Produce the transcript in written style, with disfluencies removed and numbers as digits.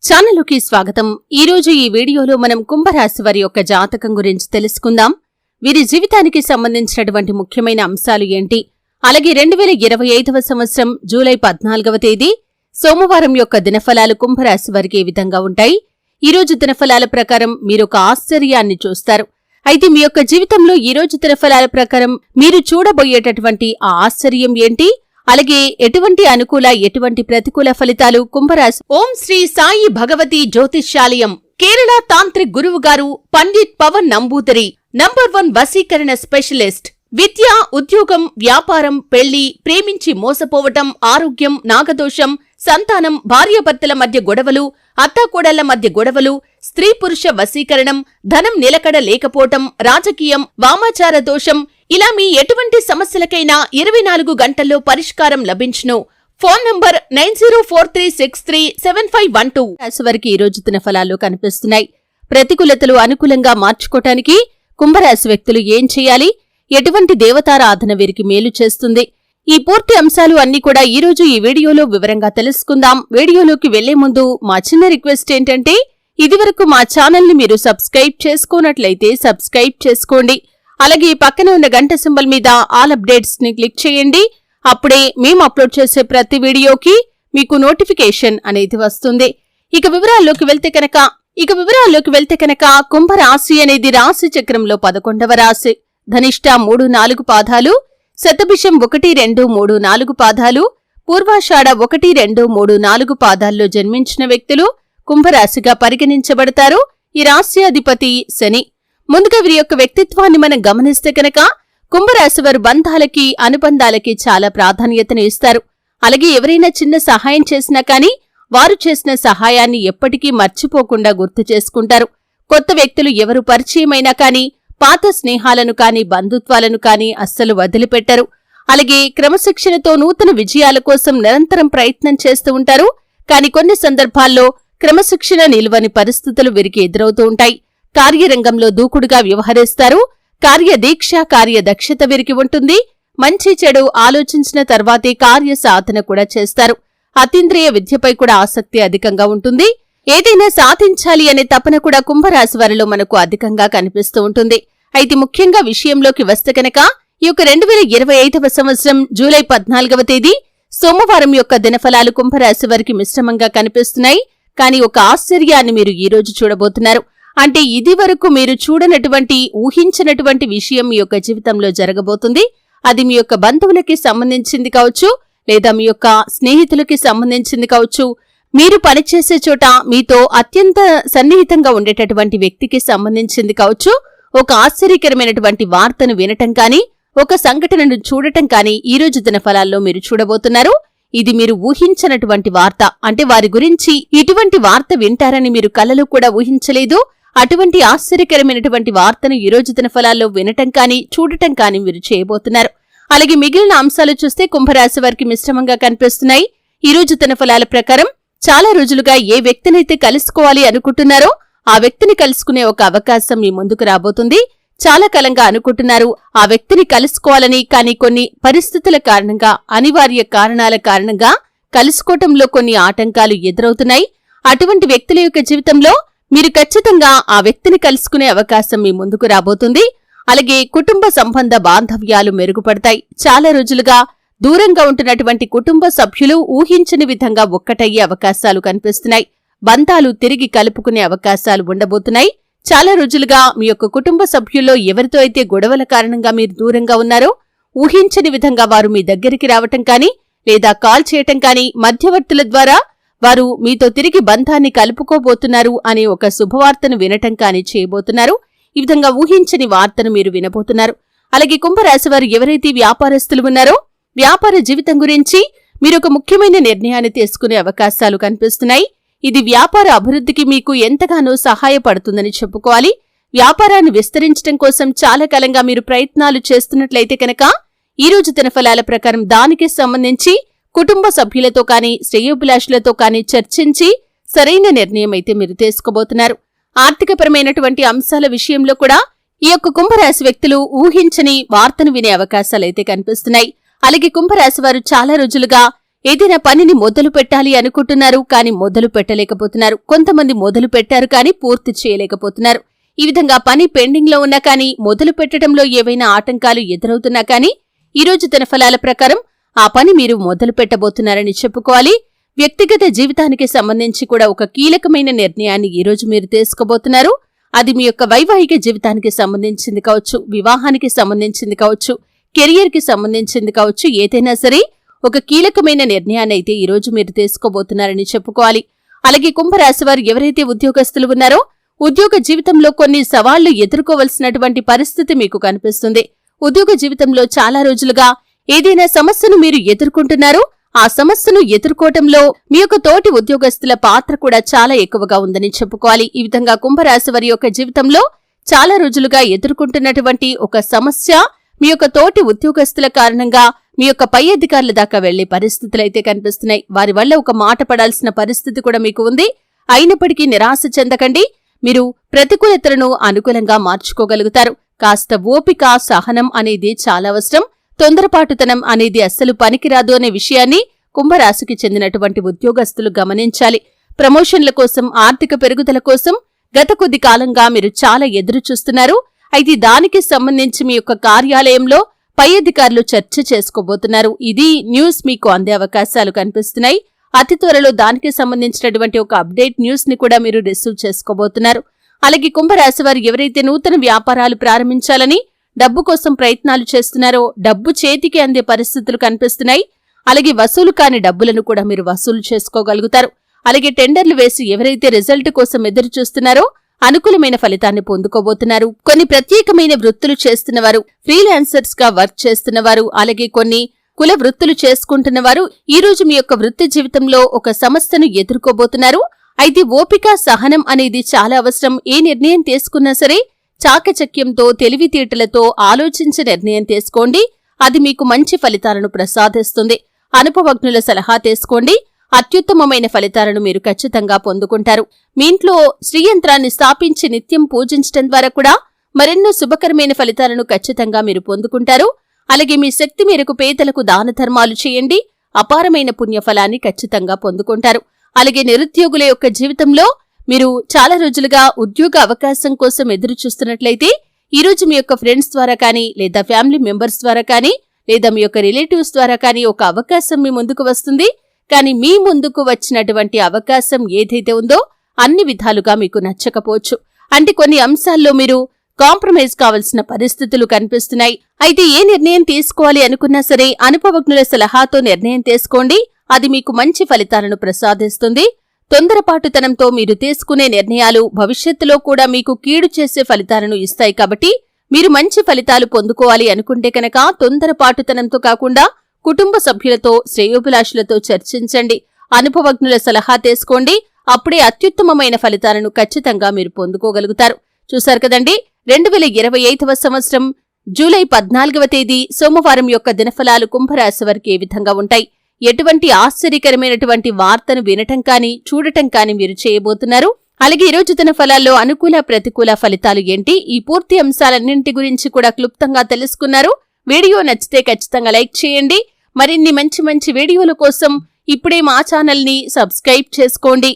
ఛానలుకి స్వాగతం. ఈరోజు ఈ వీడియోలో మనం కుంభరాశి వారి యొక్క జాతకం గురించి తెలుసుకుందాం. వీరి జీవితానికి సంబంధించినటువంటి ముఖ్యమైన అంశాలు ఏంటి, అలాగే 2025వ సంవత్సరం జూలై 14వ తేదీ సోమవారం యొక్క దినఫలాలు కుంభరాశి వారికి ఏ విధంగా ఉంటాయి. ఈరోజు దినఫలాల ప్రకారం మీరొక ఆశ్చర్యాన్ని చూస్తారు. అయితే మీ యొక్క జీవితంలో ఈరోజు దినఫలాల ప్రకారం మీరు చూడబోయేటటువంటి ఆ ఆశ్చర్యం ఏంటి, అలాగే ఎటువంటి అనుకూల ఎటువంటి ప్రతికూల ఫలితాలు కుంభరాశి. ఓం శ్రీ సాయి భగవతి జ్యోతిష్యాలయం, కేరళ తాంత్రిక్ గురువు గారు పండిట్ పవన్ నంబూదరి, నంబర్ 1 వశీకరణ స్పెషలిస్ట్. విద్య, ఉద్యోగం, వ్యాపారం, పెళ్లి, ప్రేమించి మోసపోవటం, ఆరోగ్యం, నాగదోషం, సంతానం, భార్యాభర్తల మధ్య గొడవలు, అత్తాకోడళ్ల మధ్య గొడవలు, స్త్రీ పురుష వశీకరణం, ధనం నిలకడ లేకపోవటం, రాజకీయం, వామాచార దోషం, ఇలా మీ ఎటువంటి సమస్యలకైనా 24 గంటల్లో పరిష్కారం లభించును. Phone number 9043637512. రాశి వారికి ఈ రోజు దినఫలాలు కనిపిస్తున్నాయి. ప్రతికూలతలు అనుకూలంగా మార్చుకోవటానికి కుంభరాశి వ్యక్తులు ఏం చేయాలి, ఎటువంటి దేవతారాధన వీరికి మేలు చేస్తుంది, ఈ పూర్తి అంశాలు అన్ని కూడా ఈ రోజు ఈ వీడియోలో వివరంగా తెలుసుకుందాం. వీడియోలోకి వెళ్లే ముందు మా చిన్న రిక్వెస్ట్ ఏంటంటే, ఇదివరకు మా ఛానల్ ని మీరు సబ్స్క్రైబ్ చేసుకోనట్లయితే సబ్స్క్రైబ్ చేసుకోండి. అలాగే పక్కనే ఉన్న గంట సింబల్ మీద ఆల్ అప్డేట్స్ ని క్లిక్ చేయండి. అప్పుడే మేము అప్లోడ్ చేసే ప్రతి వీడియోకి మీకు నోటిఫికేషన్ అనేది వస్తుంది. ఇక వివరాల్లోకి వెళ్తే కనుక కుంభరాశి అనేది రాశి చక్రంలో 11వ రాశి. ధనిష్ట 3-4 పాదాలు, శతభిషం 1-2-3-4 పాదాలు, పూర్వాషాఢ 1-2-3-4 పాదాల్లో జన్మించిన వ్యక్తులు కుంభరాశిగా పరిగణించబడతారు. ఈ రాశి అధిపతి శని. ముందుగా వీరి యొక్క వ్యక్తిత్వాన్ని మనం గమనిస్తే కనుక కుంభరాశి వారు బంధాలకి, అనుబంధాలకి చాలా ప్రాధాన్యతను ఇస్తారు. అలాగే ఎవరైనా చిన్న సహాయం చేసినా కానీ వారు చేసిన సహాయాన్ని ఎప్పటికీ మర్చిపోకుండా గుర్తు చేసుకుంటారు. కొత్త వ్యక్తులు ఎవరు పరిచయమైనా కానీ పాత స్నేహాలను కానీ బంధుత్వాలను కానీ అస్సలు వదిలిపెట్టరు. అలాగే క్రమశిక్షణతో నూతన విజయాల కోసం నిరంతరం ప్రయత్నం చేస్తూ ఉంటారు. కానీ కొన్ని సందర్భాల్లో క్రమశిక్షణ నిలువని పరిస్థితులు వీరికి ఎదురవుతూ ఉంటాయి. కార్యరంగంలో దూకుడుగా వ్యవహరిస్తారు. కార్యదీక్ష, కార్యదక్షత వీరికి ఉంటుంది. మంచి చెడు ఆలోచించిన తర్వాతే కార్య సాధన కూడా చేస్తారు. అతీంద్రియ విద్యపై కూడా ఆసక్తి అధికంగా ఉంటుంది. ఏదైనా సాధించాలి అనే తపన కూడా కుంభరాశి వారిలో మనకు అధికంగా కనిపిస్తూ ఉంటుంది. అయితే ముఖ్యంగా విషయంలోకి వస్తే కనుక ఈ యొక్క 2025వ సంవత్సరం జూలై 14వ తేదీ సోమవారం యొక్క దినఫలాలు కుంభరాశి వారికి మిశ్రమంగా కనిపిస్తున్నాయి. కానీ ఒక ఆశ్చర్యాన్ని మీరు ఈ రోజు చూడబోతున్నారు. అంటే ఇది వరకు మీరు చూడనటువంటి, ఊహించినటువంటి విషయం మీ యొక్క జీవితంలో జరగబోతుంది. అది మీ యొక్క బంధువులకి సంబంధించింది కావచ్చు, లేదా మీ యొక్క స్నేహితులకి సంబంధించింది కావచ్చు, మీరు పనిచేసే చోట మీతో అత్యంత సన్నిహితంగా ఉండేటటువంటి వ్యక్తికి సంబంధించింది కావచ్చు. ఒక ఆశ్చర్యకరమైనటువంటి వార్తను వినటం కానీ, ఒక సంఘటనను చూడటం కానీ ఈ రోజు దినఫలాల్లో మీరు చూడబోతున్నారు. ఇది మీరు ఊహించనటువంటి వార్త. అంటే వారి గురించి ఇటువంటి వార్త వింటారని మీరు కలలో కూడా ఊహించలేదు. అటువంటి ఆశ్చర్యకరమైనటువంటి వార్తను ఈ రోజు దినఫలాల్లో వినటం కానీ, చూడటం కానీ మీరు చేయబోతున్నారు. అలాగే మిగిలిన అంశాలు చూస్తే కుంభరాశి వారికి మిశ్రమంగా కనిపిస్తున్నాయి. ఈ రోజు దినఫలాల ప్రకారం చాలా రోజులుగా ఏ వ్యక్తినైతే కలుసుకోవాలి అనుకుంటున్నారో ఆ వ్యక్తిని కలుసుకునే ఒక అవకాశం మీ ముందుకు రాబోతుంది. చాలా కాలంగా అనుకుంటున్నారు ఆ వ్యక్తిని కలుసుకోవాలని, కానీ కొన్ని పరిస్థితుల కారణంగా, అనివార్య కారణాల కారణంగా కలుసుకోవటంలో కొన్ని ఆటంకాలు ఎదురవుతున్నాయి. అటువంటి వ్యక్తుల యొక్క జీవితంలో మీరు ఖచ్చితంగా ఆ వ్యక్తిని కలుసుకునే అవకాశం మీ ముందుకు రాబోతుంది. అలాగే కుటుంబ సంబంధ బాంధవ్యాలు మెరుగుపడతాయి. చాలా రోజులుగా దూరంగా ఉంటున్నటువంటి కుటుంబ సభ్యులు ఊహించని విధంగా ఒక్కటయ్యే అవకాశాలు కనిపిస్తున్నాయి. బంధాలు తిరిగి కలుపుకునే అవకాశాలు ఉండబోతున్నాయి. చాలా రోజులుగా మీ యొక్క కుటుంబ సభ్యుల్లో ఎవరితో అయితే గొడవల కారణంగా మీరు దూరంగా ఉన్నారో ఊహించని విధంగా వారు మీ దగ్గరికి రావటం కానీ, లేదా కాల్ చేయటం కానీ, మధ్యవర్తుల ద్వారా వారు మీతో తిరిగి బంధాన్ని కలుపుకోబోతున్నారు అనే ఒక శుభవార్తను వినటం కానీ చేయబోతున్నారు. ఈ విధంగా ఊహించని వార్తను మీరు వినబోతున్నారు. అలాగే కుంభరాశి వారు ఎవరైతే వ్యాపారస్తులు ఉన్నారో వ్యాపార జీవితం గురించి మీరు ఒక ముఖ్యమైన నిర్ణయాన్ని తీసుకునే అవకాశాలు కనిపిస్తున్నాయి. ఇది వ్యాపార అభివృద్ధికి మీకు ఎంతగానో సహాయపడుతుందని చెప్పుకోవాలి. వ్యాపారాన్ని విస్తరించడం కోసం చాలా కాలంగా మీరు ప్రయత్నాలు చేస్తున్నట్లయితే కనుక ఈ రోజు దినఫలాల ప్రకారం దానికి సంబంధించి కుటుంబ సభ్యులతో కానీ, శ్రేయోభిలాషులతో కానీ చర్చించి సరైన నిర్ణయం అయితే మీరు తీసుకోబోతున్నారు. ఆర్థికపరమైనటువంటి అంశాల విషయంలో కూడా ఈ యొక్క కుంభరాశి వ్యక్తులు ఊహించని వార్తను వినే అవకాశాలైతే కనిపిస్తున్నాయి. అలాగే కుంభరాశి వారు చాలా రోజులుగా ఏదైనా పనిని మొదలు పెట్టాలి అనుకుంటున్నారు కానీ మొదలు పెట్టలేకపోతున్నారు. కొంతమంది మొదలు పెట్టారు కానీ పూర్తి చేయలేకపోతున్నారు. ఈ విధంగా పని పెండింగ్ లో ఉన్నా కానీ మొదలు పెట్టడంలో ఏవైనా ఆటంకాలు ఎదురవుతున్నా కానీ ఈరోజు దినఫలాల ప్రకారం ఆ పని మీరు మొదలు పెట్టబోతున్నారని చెప్పుకోవాలి. వ్యక్తిగత జీవితానికి సంబంధించి కూడా ఒక కీలకమైన నిర్ణయాన్ని ఈరోజు మీరు తీసుకోబోతున్నారు. అది మీ యొక్క వైవాహిక జీవితానికి సంబంధించింది కావచ్చు, వివాహానికి సంబంధించింది కావచ్చు, కెరియర్ కి సంబంధించింది కావచ్చు, ఏదైనా సరే ఒక కీలకమైన నిర్ణయాన్ని అయితే ఈరోజు మీరు తీసుకోబోతున్నారని చెప్పుకోవాలి. అలాగే కుంభరాశివారు ఎవరైతే ఉద్యోగస్తులు ఉన్నారో ఉద్యోగ జీవితంలో కొన్ని సవాళ్లు ఎదుర్కోవలసినటువంటి పరిస్థితి మీకు కనిపిస్తుంది. ఉద్యోగ జీవితంలో చాలా రోజులుగా ఏదైనా సమస్యను మీరు ఎదుర్కొంటున్నారో ఆ సమస్యను ఎదుర్కోవటంలో మీ యొక్క తోటి ఉద్యోగస్తుల పాత్ర కూడా చాలా ఎక్కువగా ఉందని చెప్పుకోవాలి. ఈ విధంగా కుంభరాశి వారి యొక్క జీవితంలో చాలా రోజులుగా ఎదుర్కొంటున్నటువంటి ఒక సమస్య మీ యొక్క తోటి ఉద్యోగస్తుల కారణంగా మీ యొక్క పై అధికారుల దాకా వెళ్లే పరిస్థితులైతే కనిపిస్తున్నాయి. వారి వల్ల ఒక మాట పడాల్సిన పరిస్థితి కూడా మీకు ఉంది. అయినప్పటికీ నిరాశ చెందకండి. మీరు ప్రతికూలతలను అనుకూలంగా మార్చుకోగలుగుతారు. కాస్త ఓపిక, సహనం అనేది చాలా అవసరం. తొందరపాటుతనం అనేది అస్సలు పనికిరాదు అనే విషయాన్ని కుంభరాశికి చెందినటువంటి ఉద్యోగస్తులు గమనించాలి. ప్రమోషన్ల కోసం, ఆర్థిక పెరుగుదల కోసం గత కొద్ది కాలంగా మీరు చాలా ఎదురు చూస్తున్నారు. అయితే దానికి సంబంధించి మీ యొక్క కార్యాలయంలో పై అధికారులు చర్చ చేసుకోబోతున్నారు. ఇది న్యూస్ మీకు అందే అవకాశాలు కనిపిస్తున్నాయి. అతి త్వరలో దానికి సంబంధించినటువంటి ఒక అప్డేట్ న్యూస్ ని కూడా మీరు రిసీవ్ చేసుకోబోతున్నారు. అలాగే కుంభరాశివారు ఎవరైతే నూతన వ్యాపారాలు ప్రారంభించాలని డబ్బు కోసం ప్రయత్నాలు చేస్తున్నారో డబ్బు చేతికి అందే పరిస్థితులు కనిపిస్తున్నాయి. అలాగే వసూలు కాని డబ్బులను కూడా మీరు వసూలు చేసుకోగలుగుతారు. అలాగే టెండర్లు వేసి ఎవరైతే రిజల్ట్ కోసం ఎదురు చూస్తున్నారో అనుకూలమైన ఫలితాన్ని పొందుకోబోతున్నారు. కొన్ని ప్రత్యేకమైన వృత్తులు చేస్తున్నవారు, ఫ్రీలాన్సర్స్ గా వర్క్ చేస్తున్నవారు, అలాగే కొన్ని కుల వృత్తులు చేసుకుంటున్నవారు ఈ రోజు మీ యొక్క వృత్తి జీవితంలో ఒక సమస్యను ఎదుర్కోబోతున్నారు. అయితే ఓపిక, సహనం అనేది చాలా అవసరం. ఏ నిర్ణయం తీసుకున్నా సరే చాకచక్యంతో, తెలివితేటలతో ఆలోచించి నిర్ణయం తీసుకోండి. అది మీకు మంచి ఫలితాలను ప్రసాదిస్తుంది. అనుభవజ్ఞుల సలహా తీసుకోండి. అత్యుత్తమమైన ఫలితాలను మీరు ఖచ్చితంగా పొందుకుంటారు. మీ ఇంట్లో శ్రీయంత్రాన్ని స్థాపించి నిత్యం పూజించడం ద్వారా కూడా మరెన్నో శుభకరమైన ఫలితాలను ఖచ్చితంగా మీరు పొందుకుంటారు. అలాగే మీ శక్తి మేరకు పేదలకు దాన ధర్మాలు చేయండి. అపారమైన పుణ్యఫలాన్ని ఖచ్చితంగా పొందుకుంటారు. అలాగే నిరుద్యోగుల యొక్క జీవితంలో మీరు చాలా రోజులుగా ఉద్యోగ అవకాశం కోసం ఎదురు చూస్తున్నట్లయితే ఈరోజు మీ యొక్క ఫ్రెండ్స్ ద్వారా కానీ, లేదా ఫ్యామిలీ మెంబర్స్ ద్వారా కానీ, లేదా మీ యొక్క రిలేటివ్స్ ద్వారా కానీ ఒక అవకాశం మీ ముందుకు వస్తుంది. కానీ మీ ముందుకు వచ్చినటువంటి అవకాశం ఏదైతే ఉందో అన్ని విధాలుగా మీకు నచ్చకపోవచ్చు. అంటే కొన్ని అంశాల్లో మీరు కాంప్రమైజ్ కావాల్సిన పరిస్థితులు కనిపిస్తున్నాయి. అయితే ఏ నిర్ణయం తీసుకోవాలి అనుకున్నా సరే అనుభవజ్ఞుల సలహాతో నిర్ణయం తీసుకోండి. అది మీకు మంచి ఫలితాలను ప్రసాదిస్తుంది. తొందరపాటుతనంతో మీరు తీసుకునే నిర్ణయాలు భవిష్యత్తులో కూడా మీకు కీడు చేసే ఫలితాలను ఇస్తాయి. కాబట్టి మీరు మంచి ఫలితాలు పొందుకోవాలి అనుకుంటే కనుక తొందరపాటుతనంతో కాకుండా కుటుంబ సభ్యులతో, శ్రేయోభిలాషులతో చర్చించండి. అనుభవజ్ఞుల సలహా తీసుకోండి. అప్పుడే అత్యుత్తమమైన ఫలితాలను ఖచ్చితంగా మీరు పొందుకోగలుగుతారు. చూశారు కదండి, 2025వ సంవత్సరం జూలై 14వ తేదీ సోమవారం యొక్క దినఫలాలు కుంభరాశి వారికి ఏ విధంగా ఉంటాయి, ఎటువంటి ఆశ్చర్యకరమైనటువంటి వార్తను వినటం కానీ, చూడటం కానీ మీరు చేయబోతున్నారు. అలాగే ఈరోజు దినఫలాల్లో అనుకూల, ప్రతికూల ఫలితాలు ఏంటి, ఈ పూర్తి అంశాలన్నింటి గురించి కూడా క్లుప్తంగా తెలుసుకున్నారు. వీడియో నచ్చితే ఖచ్చితంగా లైక్ చేయండి. మరిన్ని మంచి మంచి వీడియోల కోసం ఇప్పుడే మా ఛానల్ని సబ్స్క్రైబ్ చేసుకోండి.